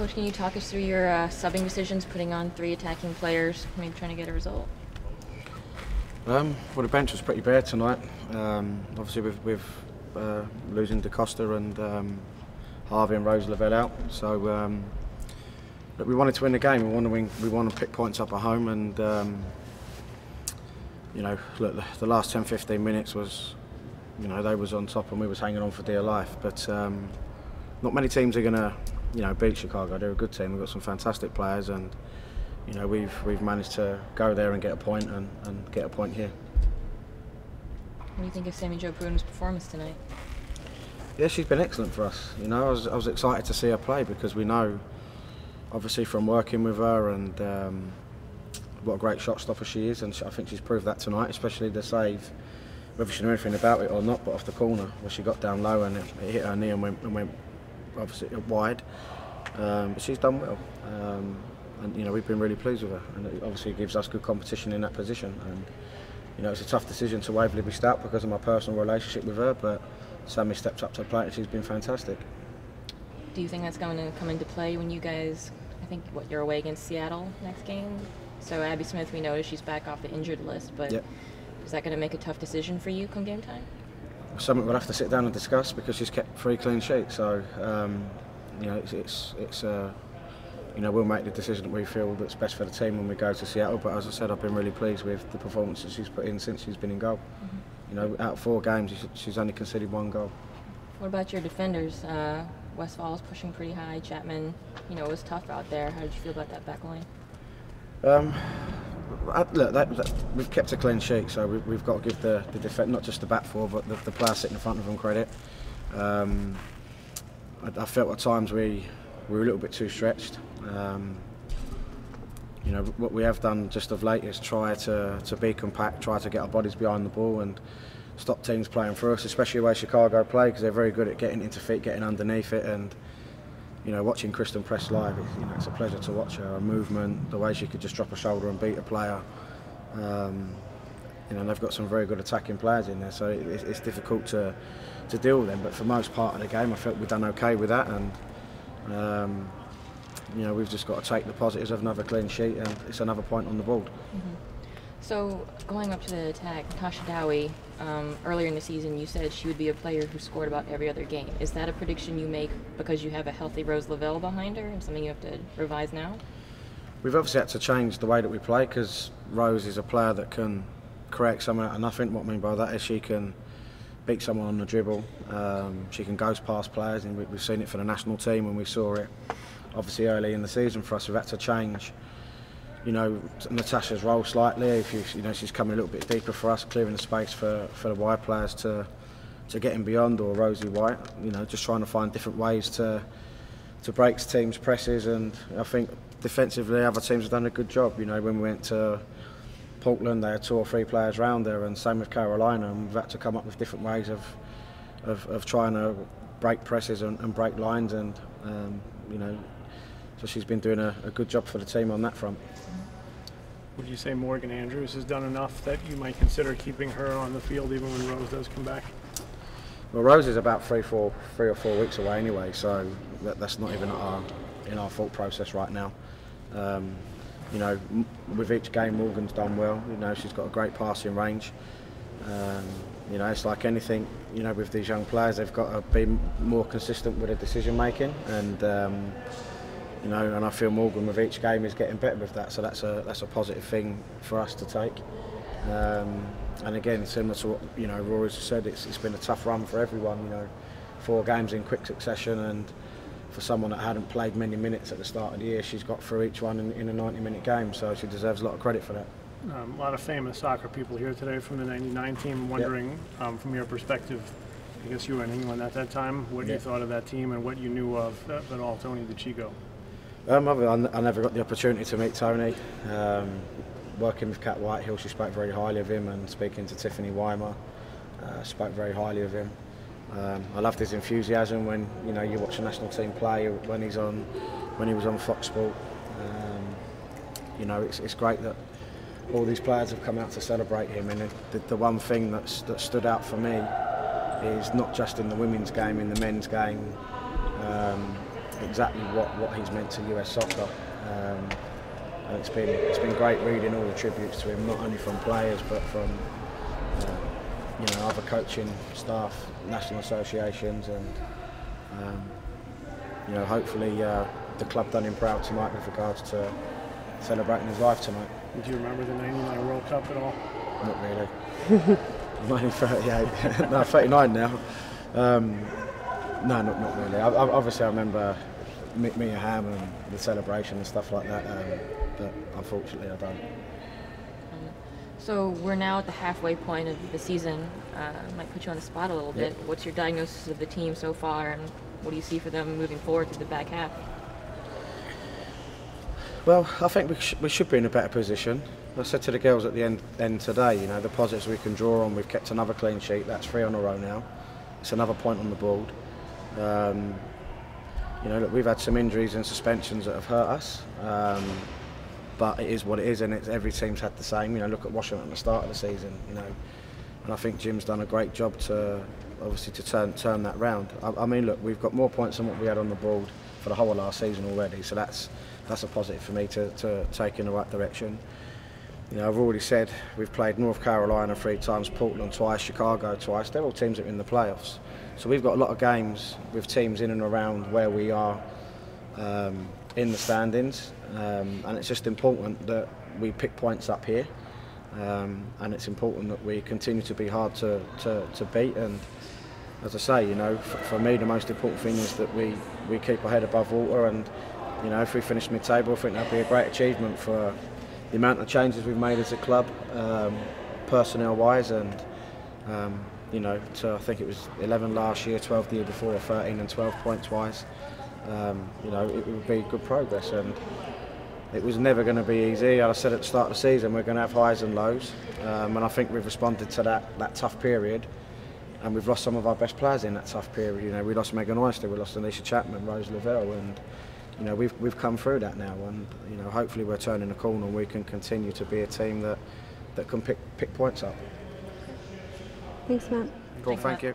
Coach, can you talk us through your subbing decisions, putting on 3 attacking players, maybe trying to get a result? Well, the bench was pretty bare tonight. Obviously, with losing Da Costa and Harvey and Rose Lavelle out, so look, we wanted to win the game. We want to pick points up at home, and you know, look, the last 10-15 minutes was, you know, they was on top and we was hanging on for dear life. But not many teams are going to, you know, beat Chicago. They're a good team. We've got some fantastic players, and you know, we've managed to go there and get a point and get a point here. What do you think of Sammy Jo Pruden's performance tonight? Yeah, she's been excellent for us. You know, I was excited to see her play because we know, obviously, from working with her and what a great shot stopper she is, and I think she's proved that tonight, especially the save, whether she knew anything about it or not, but off the corner where she got down low and it hit her knee and went obviously wide. But she's done well, and you know, we've been really pleased with her, and it obviously gives us good competition in that position. And you know, it's a tough decision to Waverley be stout because of my personal relationship with her, but Sammy stepped up to the plate and she's been fantastic. Do you think that's going to come into play when you guys, I think, you're away against Seattle next game? So Abby Smith, we noticed she's back off the injured list, but yep. Is that going to make a tough decision for you come game time? Something we'll have to sit down and discuss because she's kept 3 clean sheets. So you know, it's you know, we'll make the decision that we feel that's best for the team when we go to Seattle. But as I said, I've been really pleased with the performances she's put in since she's been in goal. You know, out of 4 games, she's only conceded 1 goal. What about your defenders? BOSvCHI pushing pretty high. Chapman, you know, it was tough out there. How did you feel about that back line? Look, we've kept a clean sheet, so we've got to give the defence, not just the back 4, but the players sitting in front of them credit. I felt at times we were a little bit too stretched. You know, what we have done just of late is try to be compact, try to get our bodies behind the ball and stop teams playing for us, especially the way Chicago play, because they're very good at getting into feet, getting underneath it. And you know, watching Kristen press live, you know, it's a pleasure to watch her. Her movement, the way she could just drop a shoulder and beat a player. You know, they've got some very good attacking players in there, so it's difficult to deal with them. But for most part of the game, I felt we've done okay with that, and you know, we've just got to take the positives of another clean sheet, and it's another point on the board. So going up to the attack, Tasha Dowie, earlier in the season you said she would be a player who scored about every other game. Is that a prediction you make because you have a healthy Rose Lavelle behind her and something you have to revise now? We've obviously had to change the way that we play because Rose is a player that can create something out of nothing. What I mean by that is she can beat someone on the dribble, she can ghost past players, and we've seen it for the national team when we saw it obviously early in the season for us. We've had to change, you know, Natasha's role slightly. You know, she's coming a little bit deeper for us, clearing the space for the wide players to get in beyond, or Rosie White. You know, just trying to find different ways to break teams' presses. And I think defensively, other teams have done a good job. You know, when we went to Portland, they had 2 or 3 players round there, and same with Carolina. And we've had to come up with different ways of trying to break presses and break lines. And you know, so she's been doing a good job for the team on that front. Would you say Morgan Andrews has done enough that you might consider keeping her on the field even when Rose does come back? Well, Rose is about 3 or 4 weeks away anyway, so that's not even in our thought process right now. You know, with each game, Morgan's done well. You know, she's got a great passing range. You know, it's like anything. You know, with these young players, they've got to be more consistent with their decision making, and you know, and I feel Morgan with each game is getting better with that. So that's a positive thing for us to take. And again, similar to what, you know, Rory's said, it's been a tough run for everyone. You know, 4 games in quick succession, and for someone that hadn't played many minutes at the start of the year, she's got through each one in a 90-minute game. So she deserves a lot of credit for that. A lot of famous soccer people here today from the '99 team. Wondering, from your perspective, I guess you were in England at that time, what you thought of that team and what you knew of at all Tony DiCicco. I never got the opportunity to meet Tony. Working with Cat Whitehill, she spoke very highly of him, and speaking to Tiffany Weimer, spoke very highly of him. I loved his enthusiasm when, you know, you watch a national team play, when he was on Fox Sport. You know, it's great that all these players have come out to celebrate him, and the one thing that stood out for me is not just in the women's game, in the men's game. exactly what he's meant to US soccer. And it's been great reading all the tributes to him, not only from players but from other coaching staff, national associations, and hopefully the club done him proud tonight with regards to celebrating his life tonight. Do you remember the '99 World Cup at all? Not really. I'm only 38. No, 39 now. No, not really. Obviously, I remember Mia Hamm and the celebration and stuff like that, but unfortunately, I don't. So we're now at the halfway point of the season. Might put you on the spot a little bit. What's your diagnosis of the team so far, and what do you see for them moving forward through the back half? Well, I think we should be in a better position. I said to the girls at the end today, the positives we can draw on. We've kept another clean sheet. That's 3 on a row now. It's another point on the board. Look, we've had some injuries and suspensions that have hurt us, but it is what it is, and every team's had the same. Look at Washington at the start of the season, and I think Jim's done a great job to turn that round. I mean, look, we've got more points than what we had on the board for the whole of last season already, so that's a positive for me to take in the right direction. I've already said we've played North Carolina 3 times, Portland twice, Chicago twice. They're all teams that are in the playoffs. So we've got a lot of games with teams in and around where we are in the standings, and it's just important that we pick points up here, and it's important that we continue to be hard to beat. And as I say, for me the most important thing is that we keep our head above water, and if we finish mid-table, I think that'd be a great achievement for the amount of changes we've made as a club, personnel-wise, and I think it was 11 last year, 12 the year before, 13 and 12 points-wise. It would be good progress, and it was never going to be easy. I said at the start of the season we're going to have highs and lows, and I think we've responded to that tough period, and we've lost some of our best players in that tough period. We lost Megan Oyster, we lost Anisha Chapman, Rose Lavelle, and we've come through that now, and hopefully we're turning a corner and we can continue to be a team that can pick points up. Thanks, Matt. Cool, thank you.